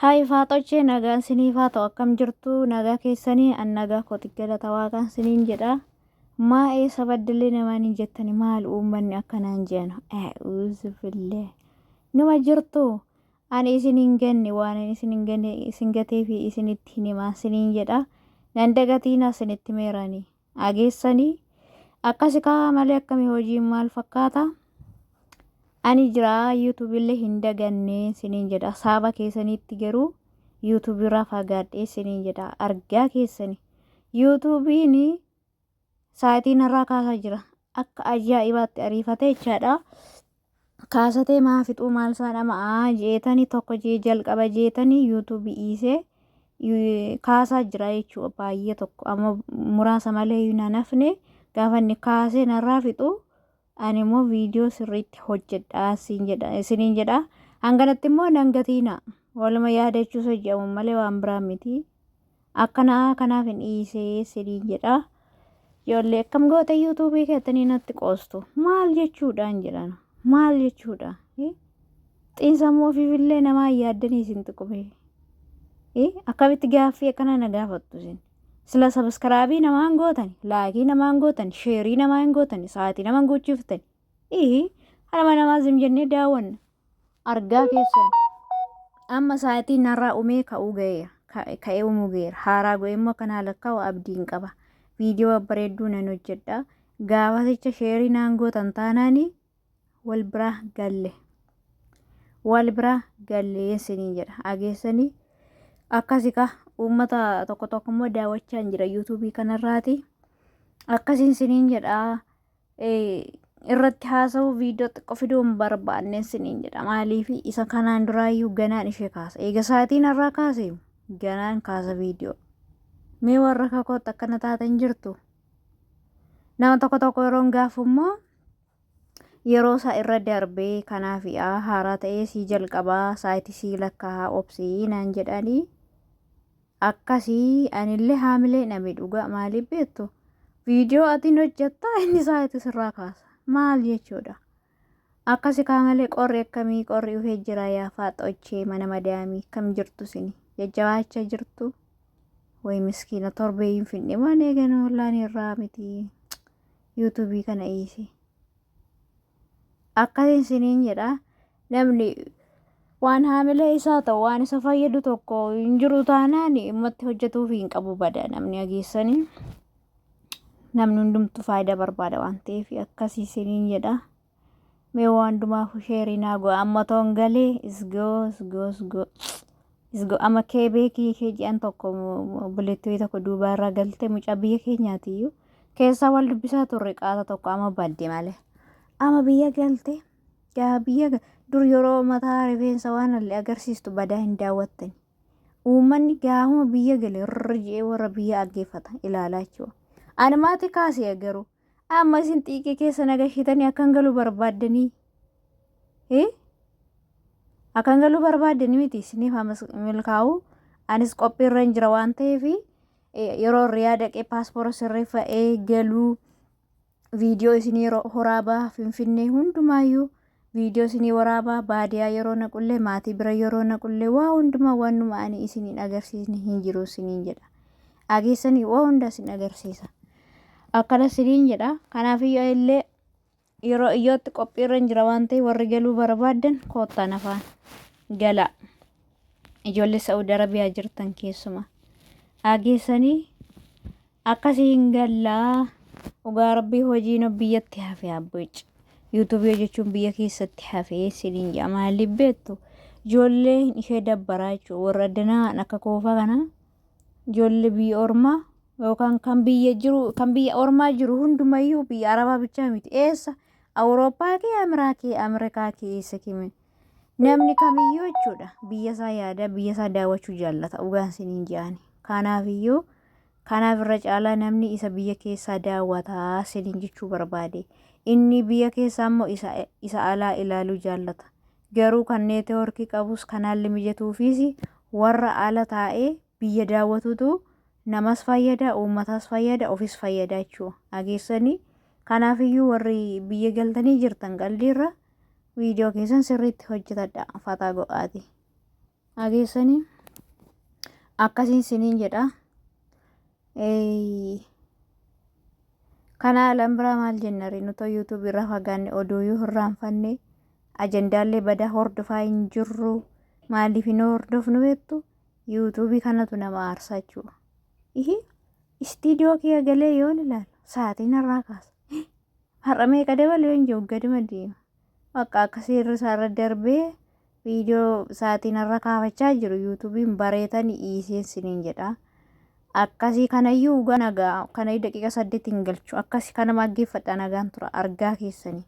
Hai faatochee nagaan sinii faatoo akkam jirtu nagaa keessanii an nagaa kooti galata waaqaan siniin jedha maa sabadillee namaan hin jettani maal uummanni akkanaan jeenu uuzufillee numa jirtu ani isin hin ganne waan isin hin ganne isin gatee fi isinitti himaa siniin jedha nan dagatiina isinitti meeranii ageessanii akkasi kaa malee akkamii hojiin maal fakkaata ani jira YouTube illee hin daganne siniin jedha saaba keessanitti garuu YouTube irraa fagaadhee siniin jedha argaa keessani YouTube'n saayitiin irraa kaasaa jira akka ajaa'ibaatti ariifatee jechaadha kaasatee maa fixuu maal saadhama jeetanii tokko jee jalqaba jeetanii YouTube dhiisee kaasaa jira jechuudha baay'ee tokko amma muraasa malee hin nafne gaafa inni kaasee narraa fixu ani immoo viidiyoo sirriitti hojjedhaa isiniin jedha hanganatti immoo nangatiina waluma yaadachuus hojjetamu malee waan biraa miti kanaaf hin dhiisee siniin jedha ijoollee akkam goota yuutuubii keessanii natti qoostu maal jechuudhaan jedhan maal jechuudha xiinsammuu ofiifillee namaa yaaddanii isin tuqube akkamitti gaaffii akkana na gaafattu isin sila subscribe namaan gootan laakii namaan gootan sheerii namaan gootan saatii namaan gochuuftan halama namaa zim jennee daawwanna argaa keessan amma saatii narraa umee ka'uu ga'eera ka'ee uumuu ga'eera haaraa go'e immoo kana lakkaa'u abdiin qaba viidiyoo bareedduu nan hojjedha gaafasicha sheerii naan gootan taanaani wal biraa galle siniin jedha ageessanii akkasika uummata tokko immoo daawwachaa jira YouTube kanarraati akkasiin siniin jedha irratti haasa'u viidiyoo xiqqoo fiduun barbaanne siniin jedha maaliif isa kanaan duraayyuu ganaan ishee kaasa eega saatiin irraa kaase ganaan kaasa viidiyoo mee warra kakootti akkana taatan jirtu nama tokko yeroon gaafu immoo yeroo isaa irra darbee kanaaf haaraa ta'ee sii jalqabaa saayitii sii lakkaa obsii naan jedhanii akkasii anillee haamilee nami dhugaa maaliif beektu viidiyoo atiin hojjetta inni saayitii sirraa kaasa maal jechuudha akkasi kaamalee qorri akkamii qorri ufee jira yaa faaxochee mana madaamii kam jirtu sini jajjabaachaa jirtu way miskiina torbee hin finne waan eegan wallaan irraa miti yuutuubii kana dhiisi akkasiin siniin jedha namni waan haamilee isaa ta'u waan isa fayyadu tokko hin jiru taanaan immatti hojjetuuf hin qabu bada namni ageessanii namni hundumtu faayidaa barbaada waan ta'eef akkasii siniin jedha mee waan dumaaf sheerii naa go'a amma toon galee isgoo amma keebeekii kee ji'an tokko buleettii tokko duubaa irraa galte mucaa biyya keenyaatiyyuu keessaa wal dubbisaa turre qaata tokko amma badde malee amma biyya galte biyya dur yeroo mataa rifeensa waan allee agarsiistu badaa hin daawwattani uummanni gaahuma biyya gale rjee warra biyya aggeeffata ilaalaa jechuudha ani maatii kaasee garuu amma isin xiiqee keessa nagashitanii akkan galuu barbaaddanii akkan galuu barbaaddanii miti isiniif milkaa'u anis qophiirra hin jira waan ta'eef yeroo riyaa dhaqee paaspoora sirreeffa'ee galuu viidiyoo isin yeroo horaabaa finfinnee hundumaayyuu viidiyoo isinii waraabaa baadiyaa yeroo naqullee maatii bira yeroo naqullee waa hundumaa waanuma ani isiniin agarsiisni hin jiru siniin jedha ageessanii waa hunda isin agarsiisa akkana siniin jedha kanaafiyyoo illee yeroo iyyootti qophiirra hin jira waan ta'e warri galuu barbaadan koottaan afaan gala ijoollee Saudi Arabiyaa jirtan keessuma ageessanii akkasiin gallaa dhugaa rabbii hojiin biyyatti hafee abboichi YouTube jechuun biyya keessatti hafee siniin jedha maaliif beektu ijoollee ishee dabbaraa jechuudha warra addanaa akka koofaa kana ijoollee biyya ormaa yookaan kan biyya ormaa jiru hundumayyuu biyya arabaa bichaa miti eessa awurooppaa kee Ameerikaa keessa kime namni kamiyyuu jechuudha biyya isaa yaada biyya isaa daawwachuu jaallata dhugaan siniin jedhani kanaaf irra caalaa namni isa biyya keessaa daawwataa siniin jechuu barbaade inni biyya keessaa immoo isa alaa ilaaluu jaallata garuu kan neetwoorkii qabus kanaalli mijatuufis warra ala taa'ee biyya daawwatutu namas fayyada uummatas fayyada ofis fayyada jechuudha ageessanii kanaafiyyuu warri biyya galtanii jirtan qalbiirra viidiyoo keessan sirriitti hojjetadha fataa go'aati ageessanii akkasiin siniin jedha. Kana alambiraa maal jennari nuto YouTube irraa fagaanne oduu yoo hirraanfanne ajendaallee badaa hordofaa hin jirru maaliif hin hordofnu beektu YouTube kanatu nama aarsaa jechuudha. Istiidiyoo kee galee yoon ilaalu sa'aatiin irraa kaasa har'a meeqa dabalee hin jiru gaduma deema bakka akkasii irra darbee viidiyoo sa'aatiin irra kaafachaa jiru YouTubein bareetanii dhiiseen siniin jedha. Akkasii kanayyuu nagaa kana daqiiqa 8 hin galchu akkasii kana maggeeffadha nagaan tura argaa keessanii.